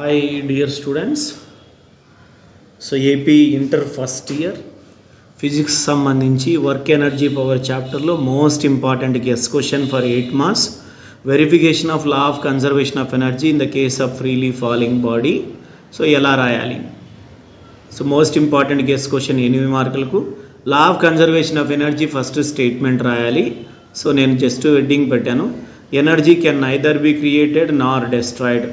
Hi dear students. So AP Inter first year Physics సంబంధించి work energy power చాప్టర్లో most important guess question for 8 marks verification of law of conservation of energy in the case of freely falling body. So ఎలా రాయాలి? So most important guess question 8 మార్కులకు. Law of conservation of energy first statement రాయాలి. So నేను just heading పెట్టాను. Energy can neither be created Nar destroyed.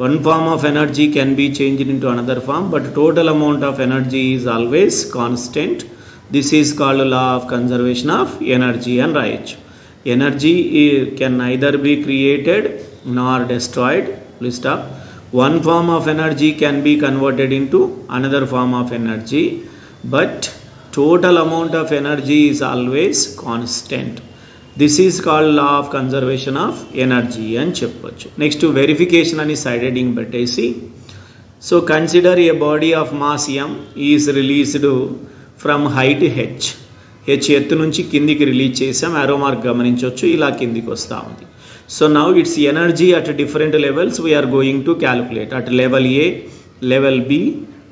One form of energy can be changed into another form, but total amount of energy is always constant. This is called law of conservation of energy and right. Energy can neither be created nor destroyed. Please stop. One form of energy can be converted into another form of energy, but total amount of energy is always constant. This is called law of conservation of energy and చెప్పొచ్చు. Next verification అని side heading పెట్టేసి, so consider a body of mass m is released from height h. ఎత్తు నుంచి కిందికి release చేసాం. Arrow mark గమనించవచ్చు, ఇలా కిందికి వస్తూ ఉంది. So now it's energy at different levels we're going to calculate. At level A, level B,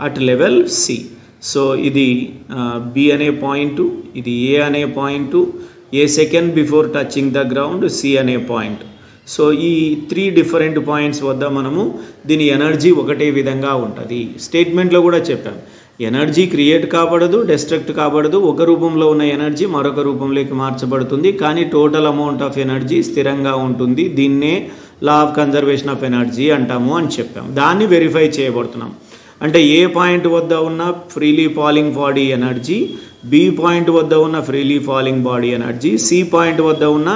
at level C. So ఇది బి అనే పాయింట్, ఇది ఏ అనే point, a second before touching the ground, C అనే point. So ఈ 3 different points వద్ద మనము దీని energy ఒకటే విధంగా ఉంటుంది. స్టేట్మెంట్లో కూడా చెప్పాం, ఎనర్జీ క్రియేట్ కాబడదు, డెస్ట్రక్ట్ కాబడదు. ఒక రూపంలో ఉన్న ఎనర్జీ మరొక రూపంలోకి మార్చబడుతుంది, కానీ టోటల్ అమౌంట్ ఆఫ్ ఎనర్జీ స్థిరంగా ఉంటుంది. దీన్నే law of conservation of energy అంటాము అని చెప్పాం. దాన్ని వెరిఫై చేయబడుతున్నాం. అంటే ఏ పాయింట్ వద్ద ఉన్న freely falling body energy, B point వద్ద ఉన్న freely falling body energy, C point వద్ద ఉన్న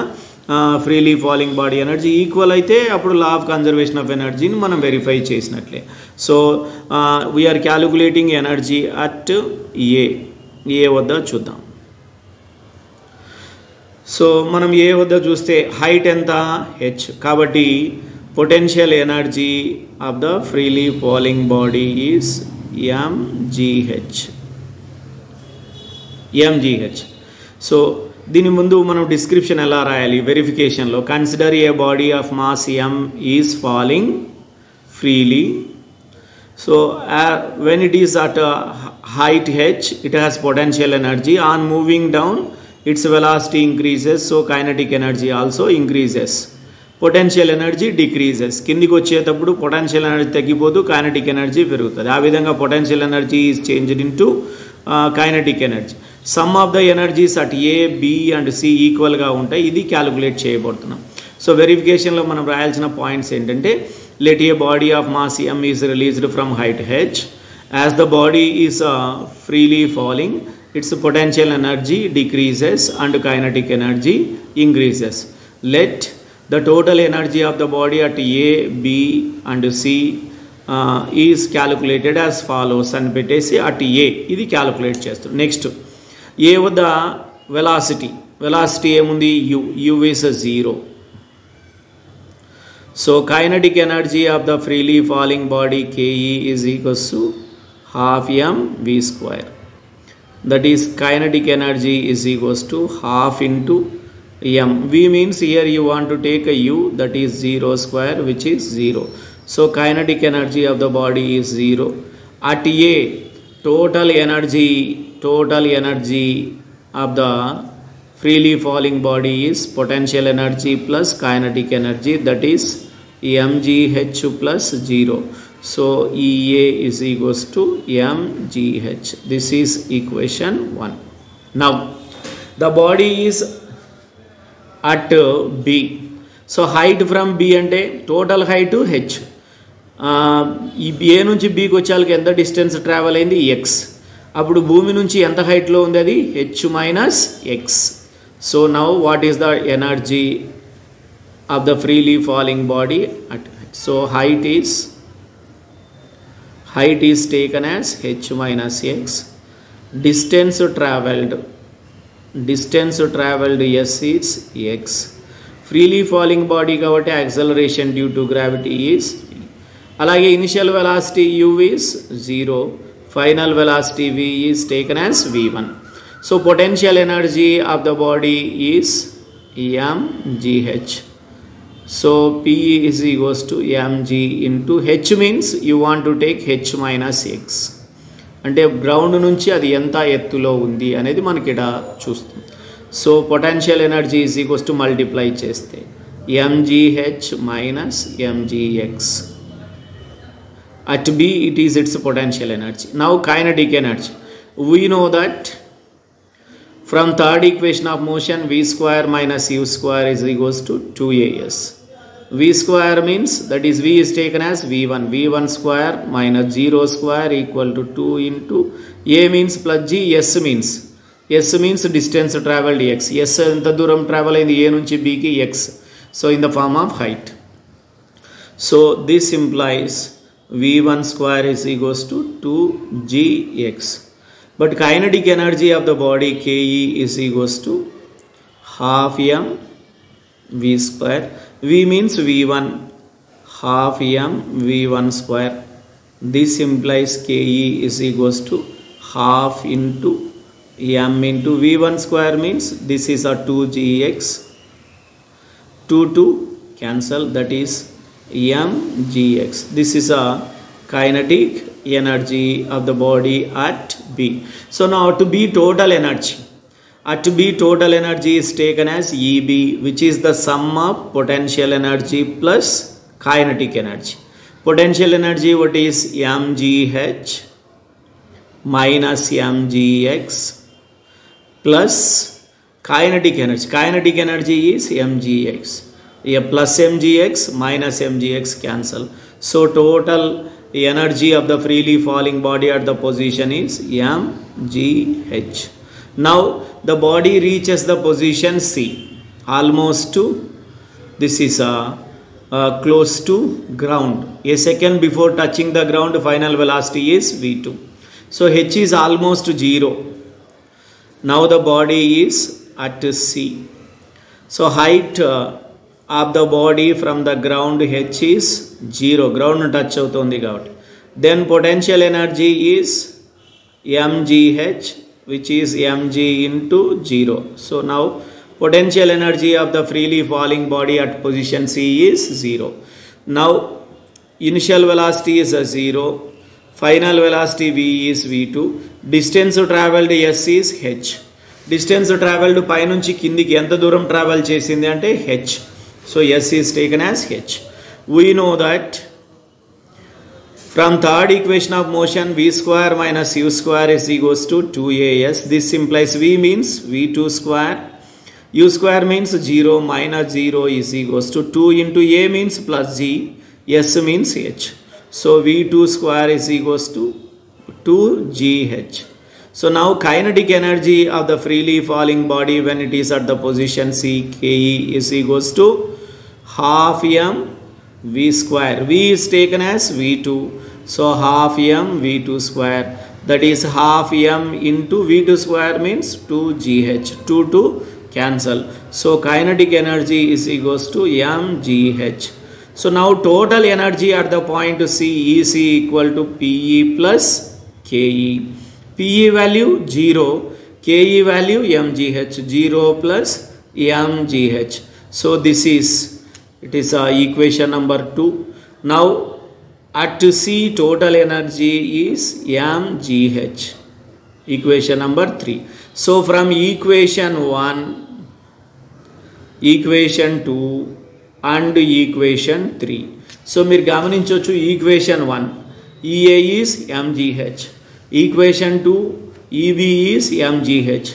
freely falling body energy equal అయితే అప్పుడు లా ఆఫ్ కన్జర్వేషన్ ఆఫ్ ఎనర్జీని మనం వెరిఫై చేసినట్లే. So we're calculating energy at A వద్ద చూద్దాం. సో మనం ఏ వద్ద చూస్తే హైట్ ఎంత? హెచ్. కాబట్టి potential energy of the freely falling body is mgh. So దీని ముందు మనం డిస్క్రిప్షన్ ఎలా రాయాలి? వెరిఫికేషన్లో consider a body of mass m is falling freely. So when it is at height h, it has potential energy. On moving down, its velocity increases, so kinetic energy also increases. Potential energy decreases. కిందికి వచ్చేటప్పుడు potential energy తగ్గిపోతూ kinetic energy పెరుగుతుంది. ఆ విధంగా potential energy is changed into kinetic energy. Sum of the energies at A, B and C ఈక్వల్గా ఉంటాయి. ఇది calculate చేయబడుతున్నాం. సో వెరిఫికేషన్లో మనం రాయాల్సిన పాయింట్స్ ఏంటంటే, let a body of mass m is released from height h. As the body is freely falling, its potential energy decreases and kinetic energy increases. Let the total energy of the body at A, B and C is calculated as follows అని పెట్టేసి at A ఇది calculate చేస్తాం. Next ఏ వద్ద velocity ఏముంది? u is 0. So kinetic energy of the freely falling body ke is equals to half mv². that is kinetic energy is equals to half into m. v means here you want to take a u, that is 0 square, which is 0. So kinetic energy of the body is 0. At A, total energy of the freely falling body is potential energy plus kinetic energy, that is mgh plus 0. So EA is equals to mgh. This is equation 1. Now the body is at B. So height from B అంటే total height h. ఈ A నుంచి Bకి వచ్చేకి ఎంత distance travel అయింది? x. అప్పుడు భూమి నుంచి ఎంత హైట్లో ఉంది? అది h minus x. So now what is the energy of the freely falling body at h? So height is taken as h minus x. Distance travelled s is x. Freely falling body కాబట్టి acceleration due to gravity is. అలాగే initial velocity u is 0. Final velocity v is taken as v1. సో potential energy of the body is mgh. So P is equals to mg into H means you want to take H minus x. అంటే ground నుంచి అది ఎంత ఎత్తులో ఉంది అనేది మనకి ఇక్కడ చూస్తుంది. So potential energy is equals to multiply చేస్తే mgh minus mgx. At B it is its potential energy. Now kinetic energy. We know that from third equation of motion v square minus u square is equals to 2as. V square means that is v is taken as v1 square minus 0 square equal to 2 into a means plus g, s means distance travelled x. S enta duram travel ayindi a nunchi b ki x. So in the form of height. So this implies v1 square is equals to 2gx. But kinetic energy of the body Ke is equals to half m v square. V means v1, half m v1 square. This implies Ke is equals to half into m into v1 square means this is a 2gx. 2 cancel, that is mgx. This is a kinetic energy of the body at B. So now to B total energy. At B total energy is taken as EB, which is the sum of potential energy plus kinetic energy. Potential energy what is mgh minus mgx plus kinetic energy. Kinetic energy is mgx. A plus mgx minus mgx cancel. So total energy of the freely falling body at the position is mgh. Now the body reaches the position C, almost to, this is close to ground. A second before touching the ground, final velocity is v2. So h is almost 0. Now the body is at C. So height of the body from the ground h is 0. Ground touch avutundi kabatti. Then potential energy is mgh, which is mg into 0. So now potential energy of the freely falling body at position C is 0. Now initial velocity is 0. Final velocity v is v2. Distance travelled s is h. Distance travelled పై నుంచి కిందికి ఎంత దూరం travel చేసింది అంటే h. So s is taken as h. We know that from third equation of motion v square minus u square is equals to 2as. This implies v means v2 square. U square means 0 minus 0 is equals to 2 into a means plus g. S means h. So v2 square is equals to 2gh. So now kinetic energy of the freely falling body when it is at the position C, Ke is equals to half m v square. V is taken as v2. So half m v2 square, that is half m into v2 square means 2gh. 2 cancel. So kinetic energy is equals to mgh. So now total energy at the point C is equal to Pe plus Ke. Pe value 0, Ke value mgh. 0 plus mgh. So this is, it is equation number 2. Now at C total energy is mgh. Equation number 3. So from equation 1, equation 2 and equation 3. So మీరు గమనించొచ్చు equation 1 EA is mgh. Equation 2 EB is mgh.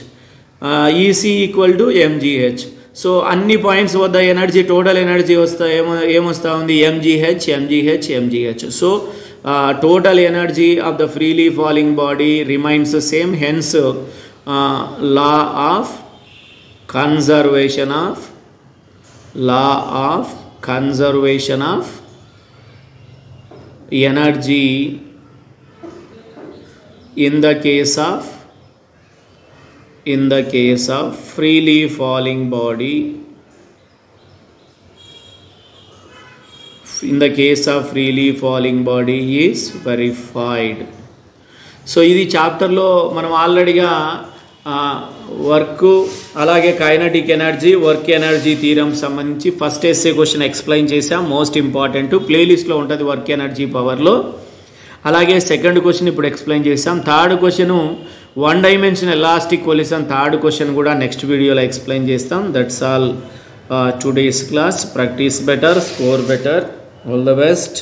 EC equal to mgh. So అన్ని points వద్ద energy total energy ఏమొస్తా ఉంది mgh. So total energy of the freely falling body remains the same. Hence law of conservation of energy in the case of freely falling body. In the case of freely falling body is verified. So ఇది చాప్టర్లో మనం ఆల్రెడీగా work అలాగే kinetic energy, work energy theorem సంబంధించి first essay question explain చేసాం. Most important ప్లేలిస్ట్లో ఉంటుంది work energy పవర్లో. అలాగే సెకండ్ క్వశ్చన్ ఇప్పుడు ఎక్స్ప్లెయిన్ చేసాం. Third question one dimension elastic collision, third question కూడా నెక్స్ట్ వీడియోలో ఎక్స్ప్లెయిన్ చేస్తాం. That's all today's class. Practice better, score better. All the best.